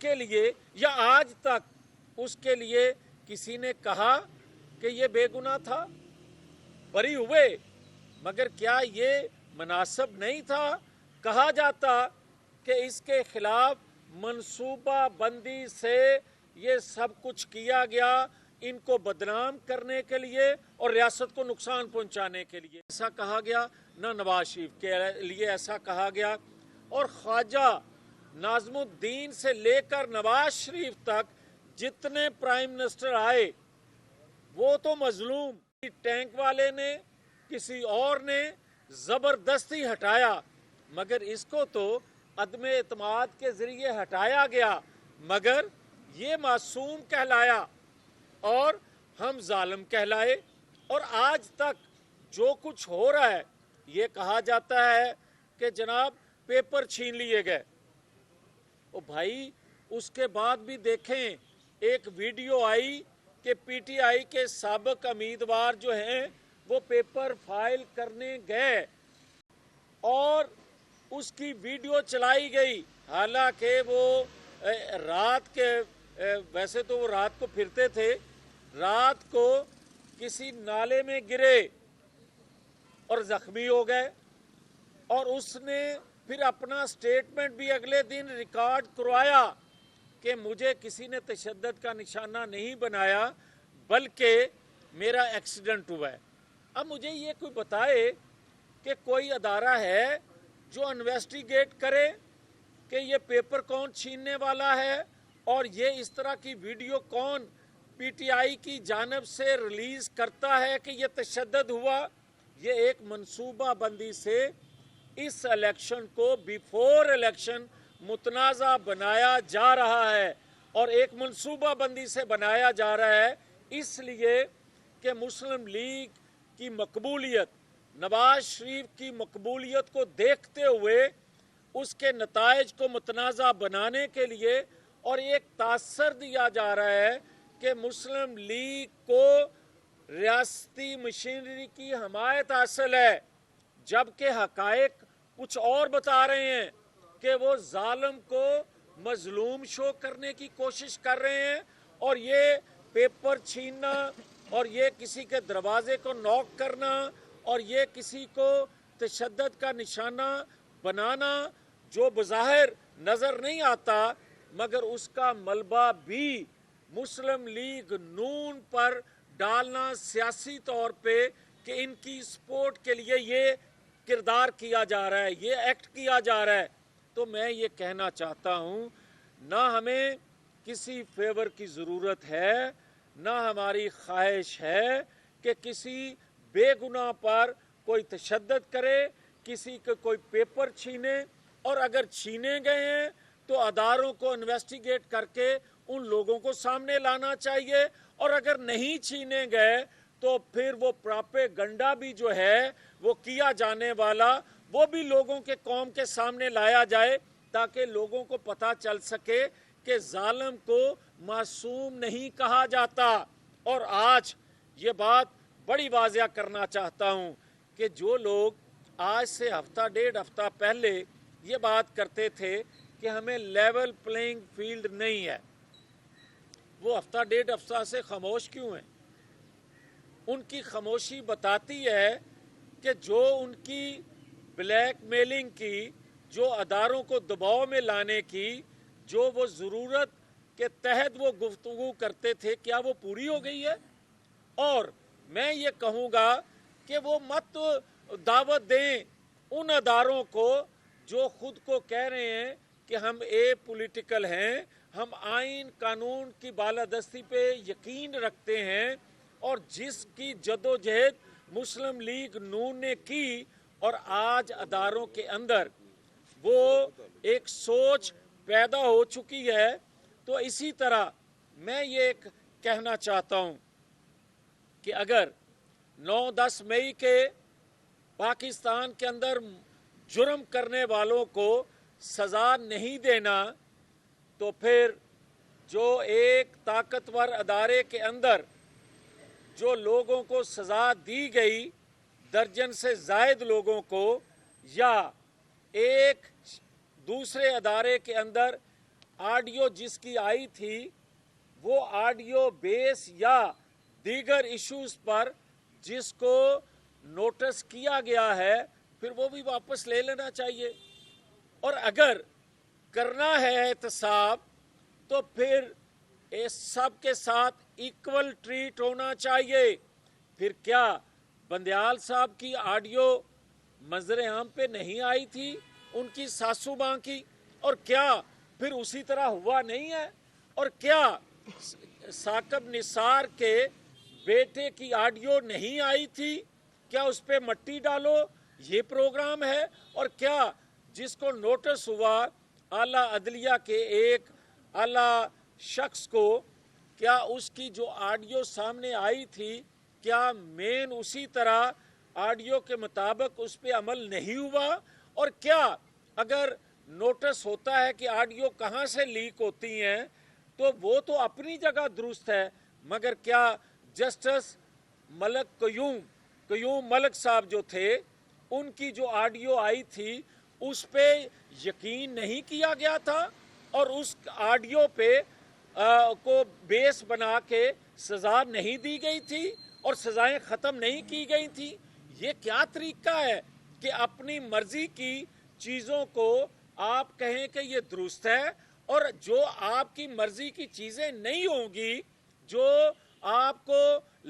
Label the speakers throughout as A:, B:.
A: کے لیے یا آج تک اس کے لیے کسی نے کہا کہ یہ بے گناہ تھا؟ بری ہوئے، مگر کیا یہ مناسب نہیں تھا؟ کہا جاتا کہ اس کے خلاف منصوبہ بندی سے یہ سب کچھ کیا گیا، ان کو بدنام کرنے کے لیے اور ریاست کو نقصان پہنچانے کے لیے ایسا کہا گیا، نہ نواز شریف کے لیے ایسا کہا گیا۔ اور خواجہ ناظم الدین سے لے کر نواز شریف تک جتنے پرائم منسٹر آئے وہ تو مظلوم، ٹینک والے نے کسی اور نے زبردستی ہٹایا، مگر اس کو تو عدم اعتماد کے ذریعے ہٹایا گیا، مگر یہ معصوم کہلایا اور ہم ظالم کہلائے۔ اور آج تک جو کچھ ہو رہا ہے یہ کہا جاتا ہے کہ جناب پیپر چھین لیے گئے۔ او بھائی اس کے بعد بھی دیکھیں، ایک ویڈیو آئی کہ پی ٹی آئی کے سابق امیدوار جو ہیں وہ پیپر فائل کرنے گئے اور اس کی ویڈیو چلائی گئی، حالانکہ وہ رات کے ویسے تو وہ رات کو پھرتے تھے، رات کو کسی نالے میں گرے اور زخمی ہو گئے، اور اس نے پھر اپنا سٹیٹمنٹ بھی اگلے دن ریکارڈ کروایا کہ مجھے کسی نے تشدد کا نشانہ نہیں بنایا بلکہ میرا ایکسیڈنٹ ہوا ہے۔ اب مجھے یہ کوئی بتائے کہ کوئی ادارہ ہے جو انویسٹیگیٹ کرے کہ یہ پیپر کون چھیننے والا ہے اور یہ اس طرح کی ویڈیو کون پی ٹی آئی کی جانب سے ریلیز کرتا ہے کہ یہ تشدد ہوا۔ یہ ایک منصوبہ بندی سے اس الیکشن کو بیفور الیکشن متنازع بنایا جا رہا ہے، اور ایک منصوبہ بندی سے بنایا جا رہا ہے اس لیے کہ مسلم لیگ کی مقبولیت، نواز شریف کی مقبولیت کو دیکھتے ہوئے اس کے نتائج کو متنازع بنانے کے لیے، اور ایک تاثر دیا جا رہا ہے کہ مسلم لیگ کو ریاستی مشینری کی حمایت حاصل ہے، جبکہ حقائق کچھ اور بتا رہے ہیں کہ وہ ظالم کو مظلوم شو کرنے کی کوشش کر رہے ہیں، اور یہ پیپر چھیننا اور یہ کسی کے دروازے کو نوک کرنا اور یہ کسی کو تشدد کا نشانہ بنانا جو بظاہر نظر نہیں آتا مگر اس کا ملبہ بھی مسلم لیگ نون پر ڈالنا سیاسی طور پہ کہ ان کی سپورٹ کے لیے یہ کردار کیا جا رہا ہے، یہ ایکٹ کیا جا رہا ہے۔ تو میں یہ کہنا چاہتا ہوں، نہ ہمیں کسی فیور کی ضرورت ہے، نہ ہماری خواہش ہے کہ کسی بے گناہ پر کوئی تشدد کرے، کسی کے کوئی پیپر چھینے، اور اگر چھینے گئے ہیں تو اداروں کو انویسٹیگیٹ کر کے ان لوگوں کو سامنے لانا چاہیے، اور اگر نہیں چھینے گئے تو پھر وہ پراپیگنڈا بھی جو ہے وہ کیا جانے والا وہ بھی لوگوں کے قوم کے سامنے لایا جائے تاکہ لوگوں کو پتہ چل سکے کہ ظالم کو معصوم نہیں کہا جاتا۔ اور آج یہ بات بڑی واضح کرنا چاہتا ہوں کہ جو لوگ آج سے ہفتہ ڈیڑھ ہفتہ پہلے یہ بات کرتے تھے کہ ہمیں لیول پلینگ فیلڈ نہیں ہے، وہ ہفتہ ڈیڑھ ہفتہ سے خاموش کیوں ہیں؟ ان کی خاموشی بتاتی ہے کہ جو ان کی بلیک میلنگ کی، جو اداروں کو دباؤ میں لانے کی، جو وہ ضرورت کے تحت وہ گفتگو کرتے تھے، کیا وہ پوری ہو گئی ہے؟ اور میں یہ کہوں گا کہ وہ مت دعوت دیں ان اداروں کو جو خود کو کہہ رہے ہیں کہ ہم پولیٹیکل ہیں، ہم آئین قانون کی بالادستی پہ یقین رکھتے ہیں، اور جس کی جدوجہد مسلم لیگ نون نے کی، اور آج اداروں کے اندر وہ ایک سوچ پیدا ہو چکی ہے۔ تو اسی طرح میں یہ کہنا چاہتا ہوں کہ اگر 9-10 مئی کے پاکستان کے اندر جرم کرنے والوں کو سزا نہیں دینا تو پھر جو ایک طاقتور ادارے کے اندر جو لوگوں کو سزا دی گئی، درجن سے زائد لوگوں کو، یا ایک دوسرے ادارے کے اندر آڈیو جس کی آئی تھی وہ آڈیو بیس یا دیگر ایشوز پر جس کو نوٹس کیا گیا ہے پھر وہ بھی واپس لے لینا چاہیے. اور اگر کرنا ہے احتساب تو پھر سب کے ساتھ ایکول ٹریٹ ہونا چاہیے. پھر کیا بندیال صاحب کی آڈیو منظر عام پہ نہیں آئی تھی ان کی ساسو ماں کی؟ اور کیا پھر اسی طرح ہوا نہیں ہے؟ اور کیا ثاقب نثار کے بیٹے کی آڈیو نہیں آئی تھی؟ کیا اس پہ مٹی ڈالو یہ پروگرام ہے؟ اور کیا جس کو نوٹس ہوا اعلیٰ عدلیہ کے ایک اعلیٰ شخص کو، کیا اس کی جو آڈیو سامنے آئی تھی کیا مین اسی طرح آڈیو کے مطابق اس پہ عمل نہیں ہوا؟ اور کیا اگر نوٹس ہوتا ہے کہ آڈیو کہاں سے لیک ہوتی ہیں تو وہ تو اپنی جگہ درست ہے، مگر کیا جسٹس قیوم ملک صاحب جو تھے ان کی جو آڈیو آئی تھی اس پہ یقین نہیں کیا گیا تھا اور اس آڈیو پہ کو بیس بنا کے سزا نہیں دی گئی تھی اور سزائیں ختم نہیں کی گئی تھی؟ یہ کیا طریقہ ہے کہ اپنی مرضی کی چیزوں کو آپ کہیں کہ یہ درست ہے اور جو آپ کی مرضی کی چیزیں نہیں ہوں گی، جو آپ کو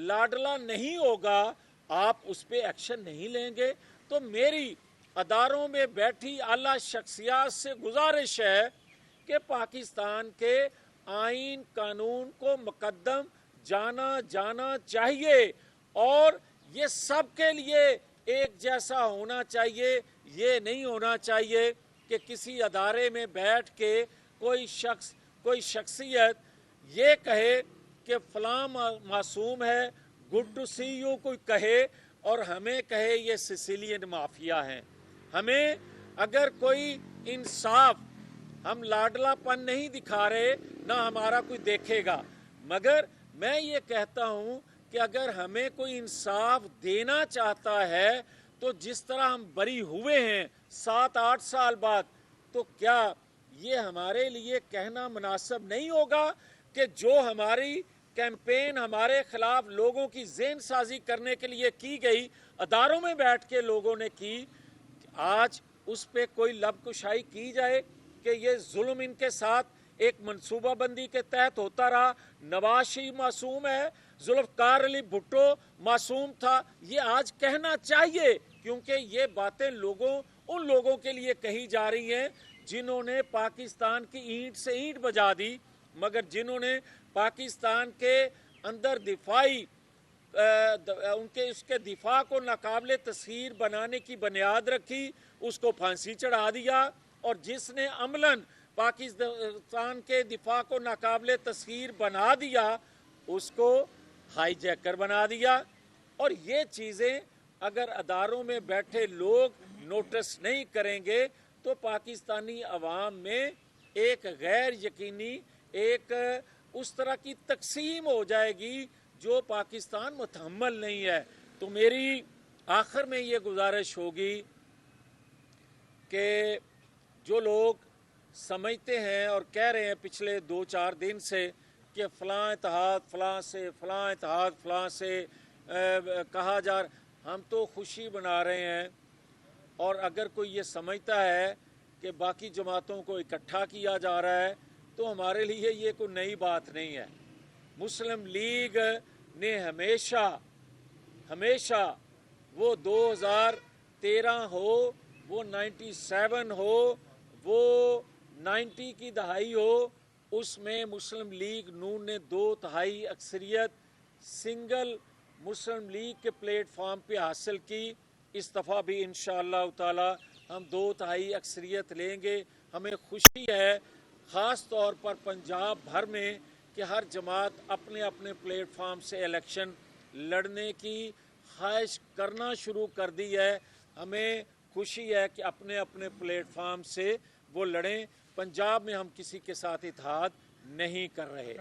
A: لاڈلا نہیں ہوگا، آپ اس پہ ایکشن نہیں لیں گے؟ تو میری اداروں میں بیٹھی اعلیٰ شخصیات سے گزارش ہے کہ پاکستان کے آئین قانون کو مقدم جانا چاہیے اور یہ سب کے لیے ایک جیسا ہونا چاہیے. یہ نہیں ہونا چاہیے کہ کسی ادارے میں بیٹھ کے کوئی شخصیت یہ کہے کہ فلاں معصوم ہے، گڈ ٹو سی یو کوئی کہے اور ہمیں کہے یہ سسیلین مافیا ہیں. ہمیں اگر کوئی انصاف، ہم لاڈلا پن نہیں دکھا رہے، نہ ہمارا کوئی دیکھے گا، مگر میں یہ کہتا ہوں کہ اگر ہمیں کوئی انصاف دینا چاہتا ہے تو جس طرح ہم بری ہوئے ہیں 7-8 سال بعد، تو کیا یہ ہمارے لیے کہنا مناسب نہیں ہوگا کہ جو ہماری کیمپین ہمارے خلاف لوگوں کی ذہن سازی کرنے کے لیے کی گئی، اداروں میں بیٹھ کے لوگوں نے کی، آج اس پہ کوئی لب کشائی کی جائے کہ یہ ظلم ان کے ساتھ ایک منصوبہ بندی کے تحت ہوتا رہا. نواز شریف معصوم ہے، ذوالفقار علی بھٹو معصوم تھا، یہ آج کہنا چاہیے کیونکہ یہ باتیں ان لوگوں کے لیے کہی جا رہی ہیں جنہوں نے پاکستان کی اینٹ سے اینٹ بجا دی، مگر جنہوں نے پاکستان کے اندر اس کے دفاع کو ناقابل تسخیر بنانے کی بنیاد رکھی اس کو پھانسی چڑھا دیا، اور جس نے عملاً پاکستان کے دفاع کو ناقابل تسخیر بنا دیا اس کو ہائی جیکر بنا دیا. اور یہ چیزیں اگر اداروں میں بیٹھے لوگ نوٹس نہیں کریں گے تو پاکستانی عوام میں ایک غیر یقینی، ایک اس طرح کی تقسیم ہو جائے گی جو پاکستان متحمل نہیں ہے. تو میری آخر میں یہ گزارش ہوگی کہ جو لوگ سمجھتے ہیں اور کہہ رہے ہیں پچھلے 2-4 دن سے کہ فلاں اتحاد فلاں سے کہا جا رہا، ہم تو خوشی بنا رہے ہیں. اور اگر کوئی یہ سمجھتا ہے کہ باقی جماعتوں کو اکٹھا کیا جا رہا ہے تو ہمارے لیے یہ کوئی نئی بات نہیں ہے. مسلم لیگ نے ہمیشہ وہ 2013 ہو، وہ 97 ہو، وہ 90 کی دہائی ہو، اس میں مسلم لیگ نون نے 2/3 اکثریت سنگل مسلم لیگ کے پلیٹ فارم پہ حاصل کی. اس دفعہ بھی انشاءاللہ تعالی ہم 2/3 اکثریت لیں گے. ہمیں خوشی ہے خاص طور پر پنجاب بھر میں کہ ہر جماعت اپنے اپنے پلیٹ فارم سے الیکشن لڑنے کی خواہش کرنا شروع کر دی ہے. ہمیں خوشی ہے کہ اپنے اپنے پلیٹ فارم سے وہ لڑیں. پنجاب میں ہم کسی کے ساتھ اتحاد نہیں کر رہے.